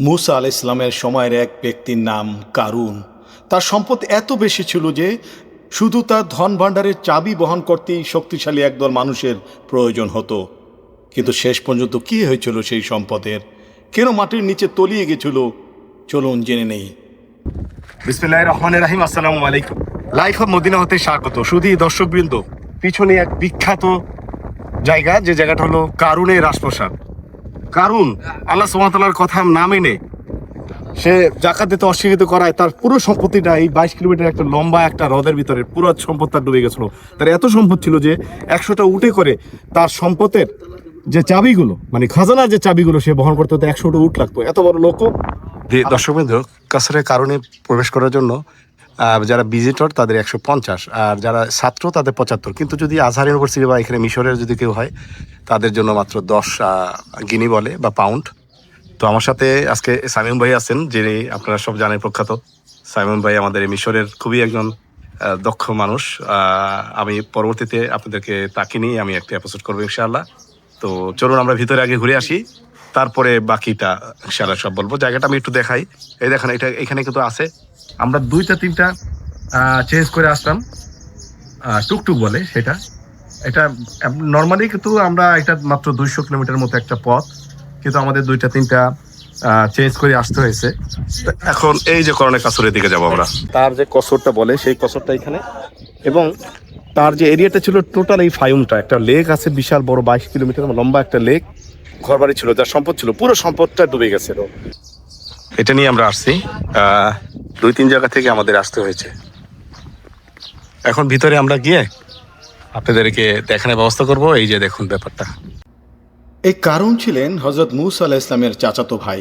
মুসা আলাইহিস সালামের সময়ের এক ব্যক্তির নাম কারুন। তার সম্পদ এত বেশি ছিল যে শুধু তার ধন ভাণ্ডারের চাবি বহন করতেই শক্তিশালী একদল মানুষের প্রয়োজন হতো। কিন্তু শেষ পর্যন্ত কী হয়েছিল সেই সম্পদের? কেন মাটির নিচে তলিয়ে গেছিল? চলুন জেনে নেই। বিসমিল্লাহির রহমানির রহিম। আসসালামু আলাইকুম। লাইফ অফ মদিনা হতে স্বাগত। শুধু দর্শকবৃন্দ, পিছনে এক বিখ্যাত জায়গা, যে জায়গাটা হলো কারুনের রাজপ্রাসাদ। কারুন আল্লাহ সুবহানাহু ওয়া তাআলার কথা না মেনে সে জাকাত দিতে অস্বীকৃত করায় তার পুরো সম্পত্তিটা, এই 22 কিলোমিটার একটা লম্বা একটা হ্রদের ভিতরে পুরো সম্পদ তার ডুবে গেছিল। তার এত সম্পদ ছিল যে 100টা উটে করে তার সম্পদের যে চাবিগুলো, মানে খাজানার যে চাবিগুলো সে বহন করতে হতো, 100টা উট লাগতো। এত বড় লোক। দর্শকবৃন্দ, কাসরের কারণে প্রবেশ করার জন্য যারা ভিজিটর তাদের 150, আর যারা ছাত্র তাদের 75। কিন্তু যদি আজহার ইউনিভার্সিটি বা এখানে মিশরের যদি কেউ হয় তাদের জন্য মাত্র 10 গিনি বলে বা পাউন্ড। তো আমার সাথে আজকে সাইমন ভাই আছেন, যিনি আপনারা সব জানেন প্রখ্যাত। সাইমন ভাই আমাদের মিশরের খুবই একজন দক্ষ মানুষ। আমি পরবর্তীতে আপনাদেরকে তাকে নিয়ে আমি একটা এপিসোড করবো ইনশাআল্লাহ। তো চলুন আমরা ভিতরে আগে ঘুরে আসি, তারপরে বাকিটা ইনশাআল্লাহ সব বলবো। জায়গাটা আমি একটু দেখাই। এই দেখেন, এটা এখানে কিন্তু আছে। আমরা 2-3টা চেঞ্জ করে আসলাম, টুকটুক বলে সেটা। এটা নর্মালি কিন্তু আমরা এটা মাত্র 200 কিলোমিটার মতো একটা পথ, কিন্তু আমাদের 2-3টা চেঞ্জ করে আসতে হয়েছে। এখন এই যে করণের কাছরের দিকে যাবো আমরা। তার যে কসরটা বলে সেই কসরটা এখানে, এবং তার যে এরিয়াটা ছিল টোটাল এই ফাইমটা একটা লেক আছে, বিশাল বড় 22 কিলোমিটার লম্বা একটা লেক। ঘরবাড়ি ছিল, যার সম্পদ ছিল, পুরো সম্পদটা ডুবে গেছিল। এটা নিয়ে আমরা আসছি, 2-3 জায়গা থেকে আমাদের আসতে হয়েছে। এখন ভিতরে আমরা গিয়ে আপনাদেরকে দেখানোর ব্যবস্থা করব। এই যে দেখুন ব্যাপারটা। এই কারুন ছিলেন হযরত মুসা আলাইহিস সালামের চাচাতো ভাই।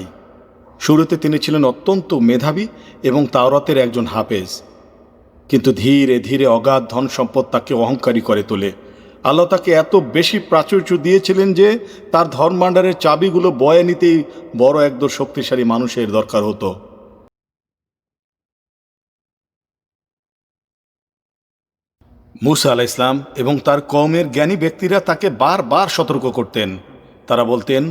শুরুতে তিনি ছিলেন অত্যন্ত মেধাবী এবং তাওরাতের একজন হাফেজ, কিন্তু ধীরে ধীরে অগাধ ধন সম্পদ তাকে অহংকারী করে তোলে। আল্লাহ তাকে এত বেশি প্রাচুর্য দিয়েছিলেন যে তার ধন ভাণ্ডারের চাবিগুলো বয়ে নিতেই বড় একদল শক্তিশালী মানুষের দরকার হতো। মুসা আলাইহিস সালাম এবং তার কওমের জ্ঞানী ব্যক্তিরা তাকে বারবার সতর্ক করতেন। তারা বলতেন,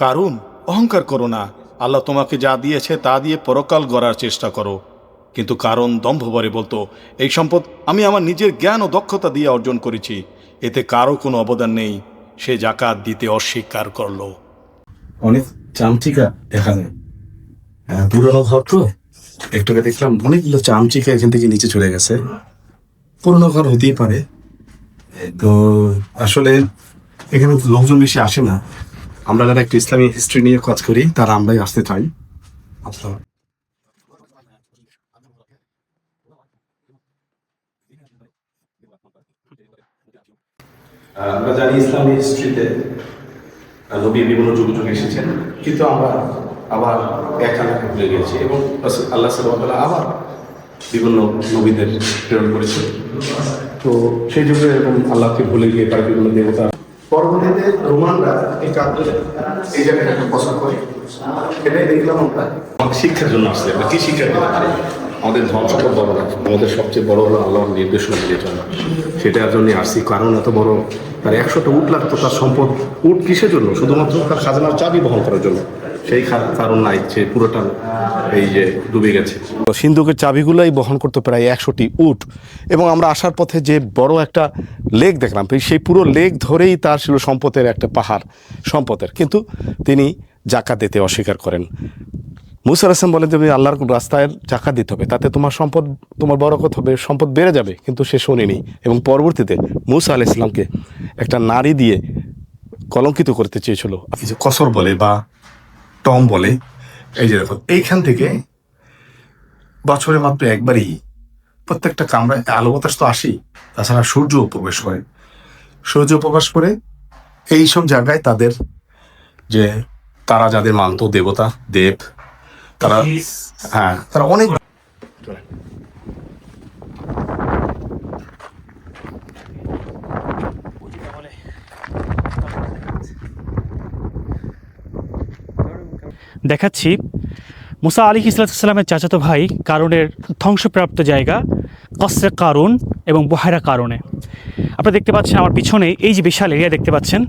কারুন, অহংকার করো না, আল্লাহ তোমাকে যা দিয়েছে তা দিয়ে পরকাল গড়ার চেষ্টা করো। কিন্তু কারণ দম্ভ ভরে বলতো, এই সম্পদ আমি আমার নিজের জ্ঞান ও দক্ষতা দিয়ে অর্জন করেছি, এতে কারো কোনো অবদান নেই। সে জাকাত দিতে অস্বীকার করলো। অনেক চামচিকা দেখা যায়, পুরোনো ঘর তো। একটু দেখলাম অনেকগুলো চামচিকা এখান থেকে নিচে চলে গেছে। পুরোনো ঘর হতেই পারে। তো আসলে এখানে লোকজন বেশি আসে না। আমরা যারা একটু ইসলামী হিস্ট্রি নিয়ে কাজ করি তারা আমরাই আসতে চাই। আমরা জানি ইসলামী হিস্ট্রিতে নবী বিভিন্ন যুগ যুগে এসেছেন, কিন্তু আমরা আবার একাকে ভুলে গেছি, এবং আল্লাহ সাল্লাল্লাহু আলাইহি ওয়া সাল্লাম আবার বিভিন্ন নবীদের প্রেরণ করেছে। তো সেই যুগে এরকম আল্লাহকে ভুলে গিয়ে তার বিভিন্ন দেবতা। পরবর্তীতে রোমানরা এই কাজগুলো এই জায়গায় একটা পছন্দ করে। এটাই দেখলাম আমরা আমাদের শিক্ষার জন্য আসলে আমরা কি শিক্ষা দিতে পারি। আমাদের ধন সম্পদ বড় না, আমাদের সবচেয়ে বড় হলো আল্লাহর নির্দেশনা দিয়ে চলা। সেটার জন্য আসছি। কারণ এত বড়, তার 100টা উট লাগতো। তার সম্পদ, উট কিসের জন্য? শুধুমাত্র তার খাজানার চাবি বহন করার জন্য। সেই কারণ নাই, সে পুরোটা এই যে ডুবে গেছে। সিন্ধুকের চাবিগুলোই বহন করতে প্রায় 100টি উট। এবং আমরা আসার পথে যে বড় একটা লেক দেখলাম, সেই পুরো লেক ধরেই তার ছিল সম্পদের একটা পাহাড় সম্পদের। কিন্তু তিনি জাকাত দিতে অস্বীকার করেন। মুসা আলাইহিস সালাম বলেন, তুমি আল্লাহর রাস্তায় জাকাত দিতে হবে, তাতে তোমার সম্পদ, তোমার বরকত হবে, সম্পদ বেড়ে যাবে। কিন্তু সে শোনেনি, এবং পরবর্তীতে মুসা আলাইহিস সালামকে একটা নারী দিয়ে কলঙ্কিত করতে চেয়েছিল। এই যে কসর বলে বা টম বলে, এই যে দেখো এইখান থেকে বছরে মাত্র একবারই প্রত্যেকটা কামরায় আলো বাতাস তো আসি, তাছাড়া সূর্য প্রবেশ করে। সূর্য প্রবেশ করে এইসব জায়গায় তাদের যে তারা যাদের মানত, দেবতা, দেব, তারা তারা অনেক দেখাচ্ছি মুসা আলাইহিস সালামের চাচাতো ভাই কারুনের ধ্বংসপ্রাপ্ত জায়গা কসরে কারুন এবং বহারা কারুনে। আপনারা দেখতে পাচ্ছেন আমার পিছনে এই যে বিশাল এরিয়া দেখতে পাচ্ছেন,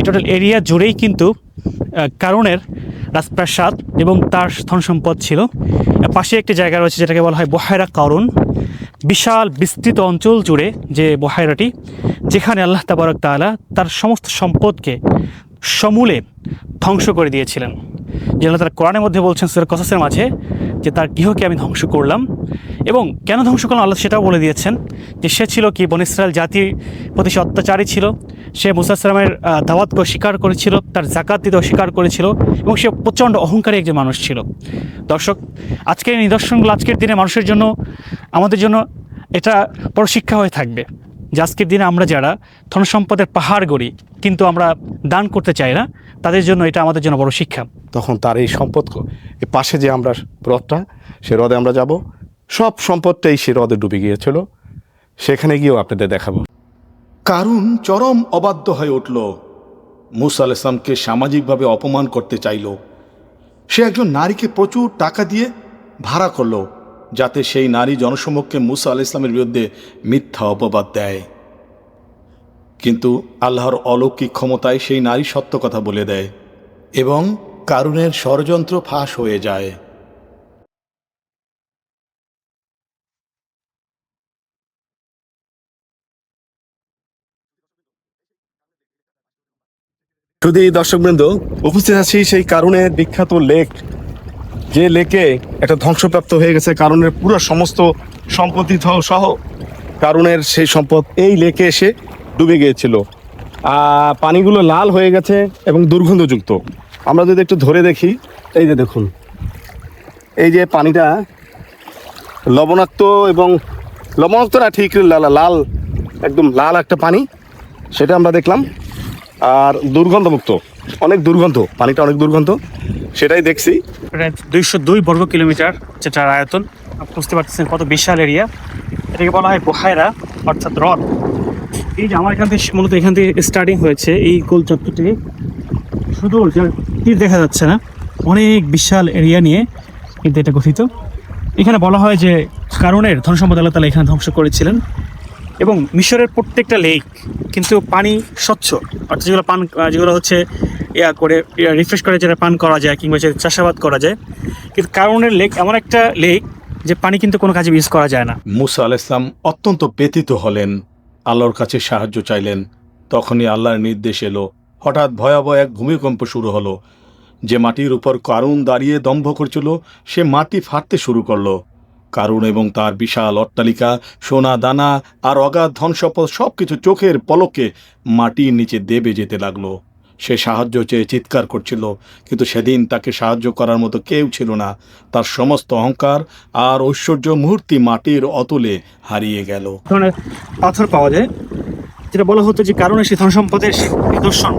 এই টোটাল এরিয়া জুড়েই কিন্তু কারণের রাজপ্রাসাদ এবং তার ধন সম্পদ ছিল। পাশে একটি জায়গা রয়েছে যেটাকে বলা হয় বহায়রা কারুন, বিশাল বিস্তৃত অঞ্চল জুড়ে যে বহায়রাটি, যেখানে আল্লাহ তাবারক তাআলা তার সমস্ত সম্পদকে সমূলে ধ্বংস করে দিয়েছিলেন। যে আল্লাহ তাআলা কোরআনের মধ্যে বলছেন সূরা কসসের মাঝে যে তার গৃহকে আমি ধ্বংস করলাম। এবং কেন ধ্বংস করলাম আল্লাহ সেটাও বলে দিয়েছেন যে সে ছিল কি বনী ইসরাইল জাতির প্রতি সে অত্যাচারী ছিল, সে মুসা সালামের দাওয়াতকে অস্বীকার করেছিল, তার জাকাত দিতে অস্বীকার করেছিল এবং সে প্রচণ্ড অহংকারী একজন মানুষ ছিল। দর্শক, আজকের এই নিদর্শনগুলো আজকের দিনে মানুষের জন্য, আমাদের জন্য এটা বড় শিক্ষা হয়ে থাকবে যে আজকের দিনে আমরা যারা ধন সম্পদের পাহাড় গড়ি কিন্তু আমরা দান করতে চাই না, তাদের জন্য এটা আমাদের জন্য বড় শিক্ষা। তখন তার এই সম্পদ এই পাশে যে আমরা হ্রদটা, সে হ্রদে আমরা যাব, সব সম্পদটাই সে হ্রদে ডুবে গিয়েছিল। সেখানে গিয়েও আপনাদের দেখাবো। কারুন চরম অবাধ্য হয়ে উঠল, মূসা আলাইহিস সালামকে সামাজিকভাবে অপমান করতে চাইল। সে একজন নারীকে প্রচুর টাকা দিয়ে ভাড়া করল যাতে সেই নারী জনসমক্ষে মূসা আলাইহিস সালামের বিরুদ্ধে মিথ্যা অপবাদ দেয়। কিন্তু আল্লাহর অলৌকিক ক্ষমতায় সেই নারী সত্য কথা বলে দেয় এবং কারুনের ষড়যন্ত্র ফাঁস হয়ে যায়। শুধু দর্শকবৃন্দ, উপস্থিত আছি সেই কারণের বিখ্যাত লেক, যে লেকে একটা ধ্বংসপ্রাপ্ত হয়ে গেছে কারণের পুরো সমস্ত সম্পত্তি সহ কারণের সেই সম্পদ এই লেকে এসে ডুবে গিয়েছিল। পানিগুলো লাল হয়ে গেছে এবং দুর্গন্ধযুক্ত। আমরা যদি একটু ধরে দেখি, এই যে দেখুন, এই যে পানিটা লবণাক্ত এবং লবণাক্ত না, ঠিক লাল, একদম লাল একটা পানি, সেটা আমরা দেখলাম। আর দুর্গন্ধমুক্ত, অনেক দুর্গন্ধ, পানিটা অনেক দুর্গন্ধ, সেটাই দেখছি। প্রায় 202 বর্গ কিলোমিটার যেটার আয়তন, আপনি বুঝতে পারতেছেন কত বিশাল এরিয়া। এটাকে বলা হয় বহায়রা অর্থাৎ হ্রদ। এই যে আমার এখান থেকে মূলত এখান থেকে স্টার্টিং হয়েছে এই গোল চত্বরটি, শুধু তীর দেখা যাচ্ছে না, অনেক বিশাল এরিয়া নিয়ে কিন্তু এটা গঠিত। এখানে বলা হয় যে কারণের ধন সম্পদ আল্লাহ তাআলা এখানে ধ্বংস করেছিলেন। এবং মিশরের প্রত্যেকটা লেক কিন্তু পানি স্বচ্ছ, অর্থাৎ যেগুলো হচ্ছে করে রিফ্রেশ করে যেটা পান করা যায় কিংবা যেটা চাষাবাদ করা যায়, কিন্তু কারণের লেক এমন একটা লেক যে পানি কিন্তু কোনো কাজে ইউজ করা যায় না। মূসা আলাইহিস সালাম অত্যন্ত ব্যথিত হলেন, আল্লাহর কাছে সাহায্য চাইলেন। তখনই আল্লাহর নির্দেশ এলো। হঠাৎ ভয়াবহ এক ভূমিকম্প শুরু হলো। যে মাটির উপর কারুন দাঁড়িয়ে দম্ভ করছিল সে মাটি ফাটতে শুরু করলো। কারুন এবং তার বিশাল অট্টালিকা, সোনা দানা আর অগাধ ধন সম্পদ সবকিছু চোখের পলকে মাটির নিচে দেবে যেতে লাগলো। সে সাহায্য চেয়ে চিৎকার করছিল, কিন্তু সেদিন তাকে সাহায্য করার মতো কেউ ছিল না। তার সমস্ত অহংকার আর ঐশ্বর্য মুহূর্তে মাটির অতলে হারিয়ে গেল। ধরনের পাথর পাওয়া যায়, যেটা বলা হতো যে কারণে সে ধন সম্পদের নিদর্শন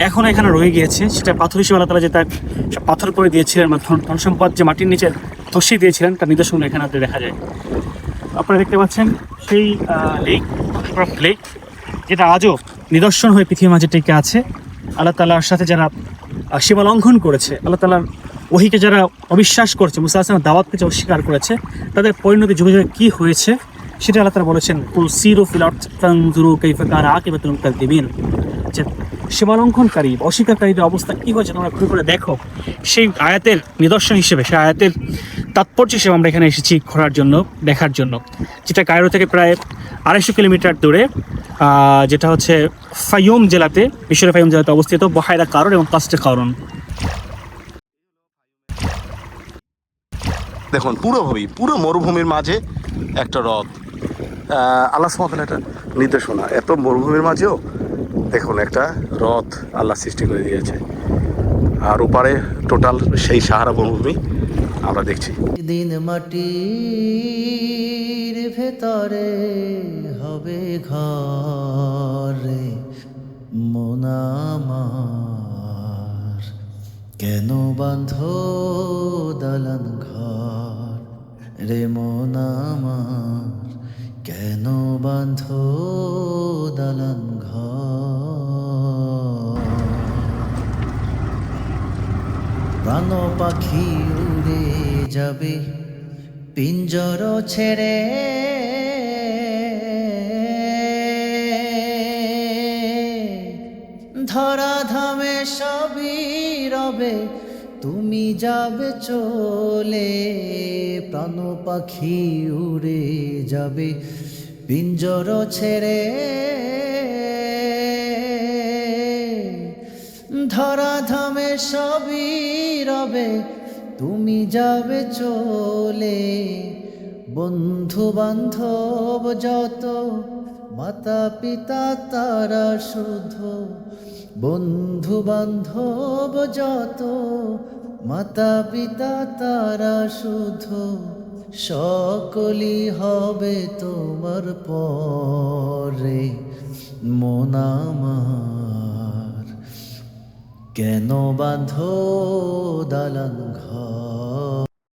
এখন এখানে রয়ে গিয়েছে। সেটা পাথর হিসেবে আল্লাহ তাআলা যে তার পাথর করে দিয়েছিলেন, ধন সম্পদ যে মাটির নিচে ধসিয়ে দিয়েছিলেন, তার নিদর্শন এখানে দেখা যায়। আপনারা দেখতে পাচ্ছেন সেই লেক যেটা আজও নিদর্শন হয়ে পৃথিবীর মাঝে টিকে আছে। আল্লাহ তাআলার সাথে যারা সীমা লঙ্ঘন করেছে, আল্লাহ তাআলার ওহীকে যারা অবিশ্বাস করেছে, মুসা আলাইহিস সালামের দাওয়াতকে যারা অস্বীকার করেছে, তাদের পরিণতি যুগে যুগে কী হয়েছে সেটা আল্লাহ তাআলা বলেছেন, কুল সিরু ফিল আরদ ফানজুরু কাইফা কানা আকিবাতুল মুকাজ্জিবিন। যে সীমালঙ্ঘনকারী, অস্বীকারীদের অবস্থা কী হয়েছে তোমরা ঘুরে করে দেখো। সেই আয়াতের নিদর্শন হিসেবে, সেই আয়াতের তাৎপর্য হিসেবে আমরা এখানে এসেছি ঘোরার জন্য, দেখার জন্য, যেটা কায়রো থেকে প্রায় 250 কিলোমিটার দূরে, যেটা হচ্ছে ফাইয়ুম জেলাতে, মিশরের ফাইয়ুম জেলাতে অবস্থিত বহায়রা কারুন এবং কাসরে কারুন। দেখুন, পুরো মরুভূমির মাঝে একটা হ্রদ। আল্লাহ সুবহানাহু ওয়া তাআলা একটা নির্দেশনা, এত মরুভূমির মাঝেও দেখুন একটা হ্রদ আল্লাহ সৃষ্টি করে দিয়েছে। আর ওপারে টোটাল সেই সাহারা মরুভূমি আমরা দেখছি। দিন মাটির ভেতরে হবে ঘরে মন আমার, কেন বাঁধো দালান ঘর রে মন আমার, কেন বাঁধো দালান ঘর। প্রাণ পাখি উড়ে যাবে পিঞ্জর ছেড়ে, ধরা ধামে সবই রবে, তুমি যাবে চলে, প্রাণ পাখি উড়ে যাবে পিঞ্জর ছেড়ে। ধরা ধামে সবই রবে, তুমি যাবে চলে, বন্ধু বান্ধব যত, মাতা পিতা তারা শুধু, বন্ধু বান্ধব যত, মাতা পিতা তারা শুধু, সকলই হবে তোমার পরে। মন আমার কেন বাঁধো দালান ঘর?